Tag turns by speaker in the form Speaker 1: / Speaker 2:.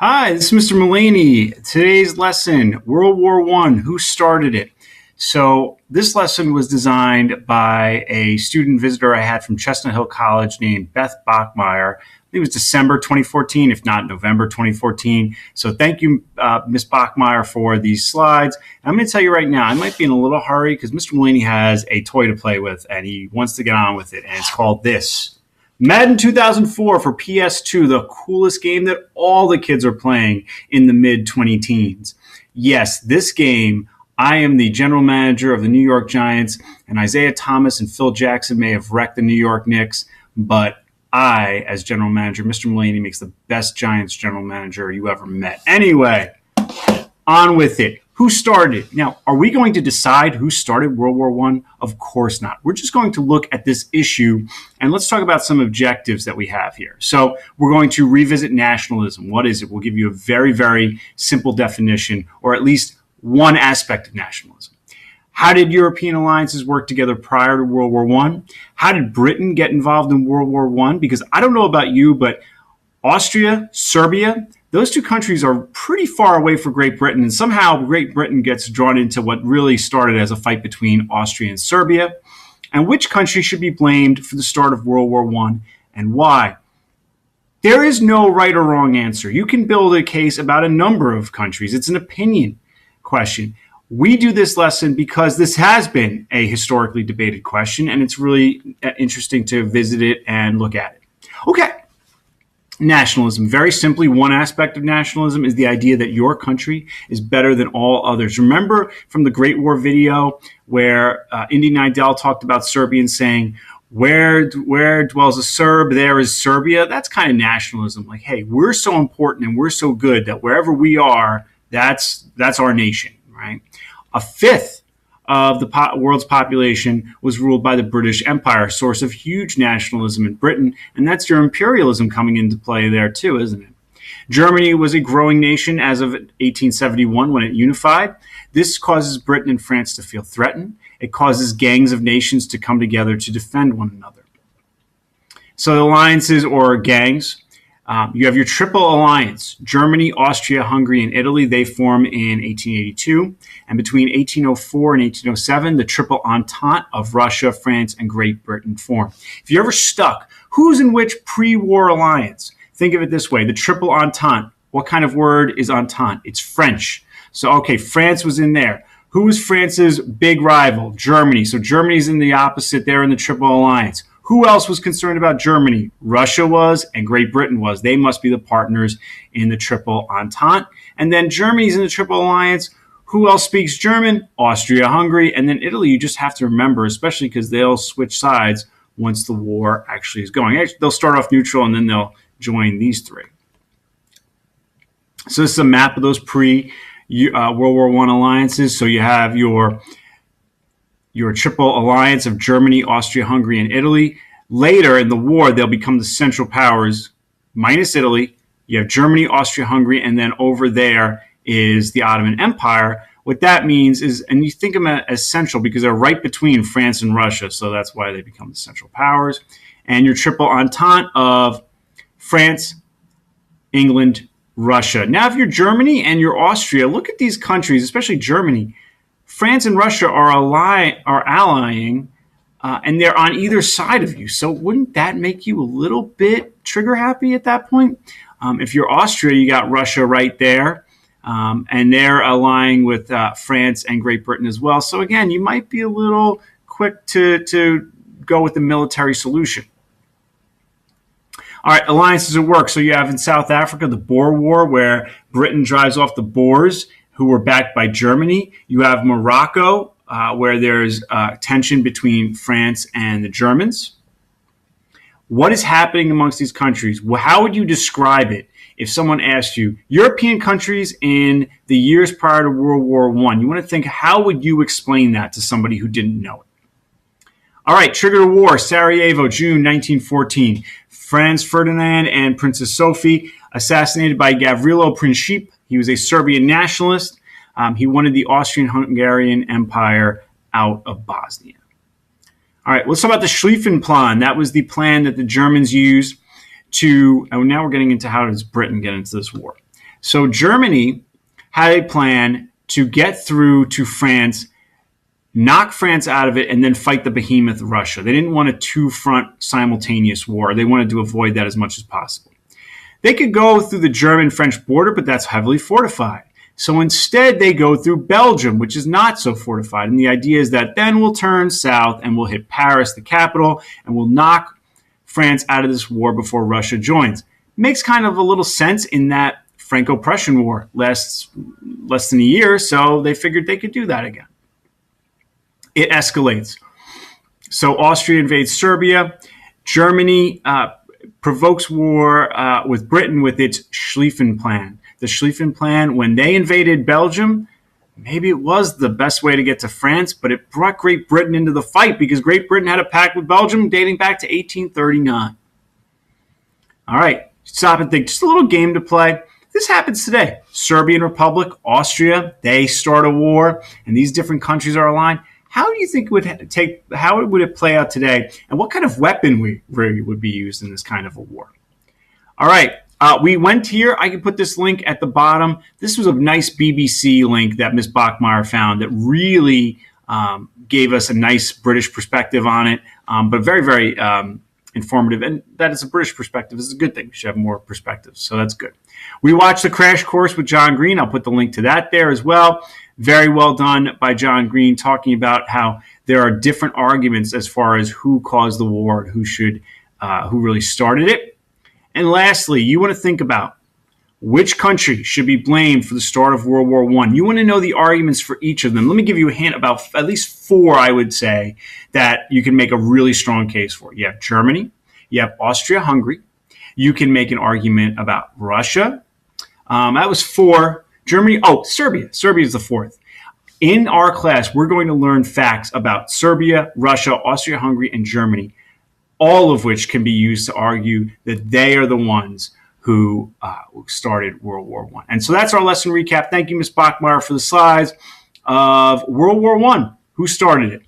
Speaker 1: Hi, this is Mr. Mullaney. Today's lesson, World War I, who started it? So this lesson was designed by a student visitor I had from Chestnut Hill College named Beth Bachmayer. I think it was December 2014, if not November 2014. So thank you, Ms. Bachmayer, for these slides. And I'm going to tell you right now, I might be in a little hurry because Mr. Mullaney has a toy to play with and he wants to get on with it. And it's called this. Madden 2004 for PS2, the coolest game that all the kids are playing in the mid-20 teens. Yes, this game, I am the general manager of the New York Giants, and Isaiah Thomas and Phil Jackson may have wrecked the New York Knicks, but I, as general manager, Mr. Mullaney, makes the best Giants general manager you ever met. Anyway, on with it. Who started? Now, are we going to decide who started World War I? Of course not. We're just going to look at this issue, and let's talk about some objectives that we have here. So we're going to revisit nationalism. What is it? We'll give you a very, very simple definition, or at least one aspect of nationalism. How did European alliances work together prior to World War I? How did Britain get involved in World War I? Because I don't know about you, but Austria, Serbia, those two countries are pretty far away from Great Britain, and somehow Great Britain gets drawn into what really started as a fight between Austria and Serbia. And which country should be blamed for the start of World War I and why? There is no right or wrong answer. You can build a case about a number of countries. It's an opinion question. We do this lesson because this has been a historically debated question, and it's really interesting to visit it and look at it. Okay. Nationalism. Very simply, one aspect of nationalism is the idea that your country is better than all others. Remember from the Great War video where Indy Nidell talked about Serbians saying, where dwells a Serb, there is Serbia. That's kind of nationalism. Like, hey, we're so important and we're so good that wherever we are, that's our nation, right? A fifth of the world's population was ruled by the British Empire, a source of huge nationalism in Britain, and that's your imperialism coming into play there too, isn't it? Germany was a growing nation as of 1871 when it unified. This causes Britain and France to feel threatened. It causes gangs of nations to come together to defend one another. So alliances or gangs, you have your Triple Alliance, Germany, Austria, Hungary, and Italy. They form in 1882. And between 1804 and 1807, the Triple Entente of Russia, France, and Great Britain form. If you're ever stuck, who's in which pre-war alliance? Think of it this way. The Triple Entente, what kind of word is Entente? It's French. So, okay, France was in there. Who was France's big rival? Germany. So Germany's in the opposite. They're in the Triple Alliance. Who else was concerned about Germany? Russia was, and Great Britain was. They must be the partners in the Triple Entente. And then Germany's in the Triple Alliance. Who else speaks German? Austria, Hungary, and then Italy. You just have to remember, especially because they'll switch sides once the war actually is going. Actually, they'll start off neutral, and then they'll join these three. So this is a map of those pre-World War I alliances. So you have your Triple Alliance of Germany, Austria, Hungary, and Italy. Later in the war, they'll become the Central Powers, minus Italy. You have Germany, Austria, Hungary, and then over there is the Ottoman Empire. What that means is, and you think of them as central because they're right between France and Russia, so that's why they become the Central Powers. And your Triple Entente of France, England, Russia. Now, if you're Germany and you're Austria, look at these countries, especially Germany. France and Russia are allying, and they're on either side of you. So wouldn't that make you a little bit trigger happy at that point? If you're Austria, you got Russia right there, and they're allying with France and Great Britain as well. So again, you might be a little quick to go with the military solution. All right, alliances at work. So you have in South Africa the Boer War, where Britain drives off the Boers, who were backed by Germany. You have Morocco, where there's tension between France and the Germans. What is happening amongst these countries? Well, how would you describe it if someone asked you, European countries in the years prior to World War I? You want to think, how would you explain that to somebody who didn't know it? All right, trigger to war, Sarajevo, June 1914. Franz Ferdinand and Princess Sophie assassinated by Gavrilo Princip. He was a Serbian nationalist. He wanted the Austrian-Hungarian Empire out of Bosnia. All right, let's talk about the Schlieffen Plan. That was the plan that the Germans used to, and now we're getting into how does Britain get into this war. So Germany had a plan to get through to France, knock France out of it, and then fight the behemoth Russia. They didn't want a two-front simultaneous war. They wanted to avoid that as much as possible. They could go through the German-French border, but that's heavily fortified. So instead, they go through Belgium, which is not so fortified. And the idea is that then we'll turn south and we'll hit Paris, the capital, and we'll knock France out of this war before Russia joins. Makes kind of a little sense in that Franco-Prussian War lasts less than a year, so they figured they could do that again. It escalates. So Austria invades Serbia. Germany provokes war with Britain with its Schlieffen Plan. The Schlieffen Plan, when they invaded Belgium, maybe it was the best way to get to France, but it brought Great Britain into the fight because Great Britain had a pact with Belgium dating back to 1839. All right, stop and think. Just a little game to play. This happens today. Serbian Republic, Austria, they start a war, and these different countries are aligned. How do you think it would take? How would it play out today? And what kind of weaponry would be used in this kind of a war? All right, we went here. I can put this link at the bottom. This was a nice BBC link that Ms. Bachmayer found that really gave us a nice British perspective on it, but very, very informative. And that is a British perspective. This is a good thing. We should have more perspectives, so that's good. We watched the Crash Course with John Green. I'll put the link to that there as well. Very well done by John Green, talking about how there are different arguments as far as who caused the war and who really started it. And lastly, you want to think about which country should be blamed for the start of World War I. You want to know the arguments for each of them. Let me give you a hint about at least four, I would say, that you can make a really strong case for. You have Germany, you have Austria-Hungary. You can make an argument about Russia. That was four. Germany, Serbia. Serbia is the fourth. In our class, we're going to learn facts about Serbia, Russia, Austria-Hungary, and Germany, all of which can be used to argue that they are the ones who started World War I. And so that's our lesson recap. Thank you, Ms. Bachmayer, for the slides of World War I. Who started it?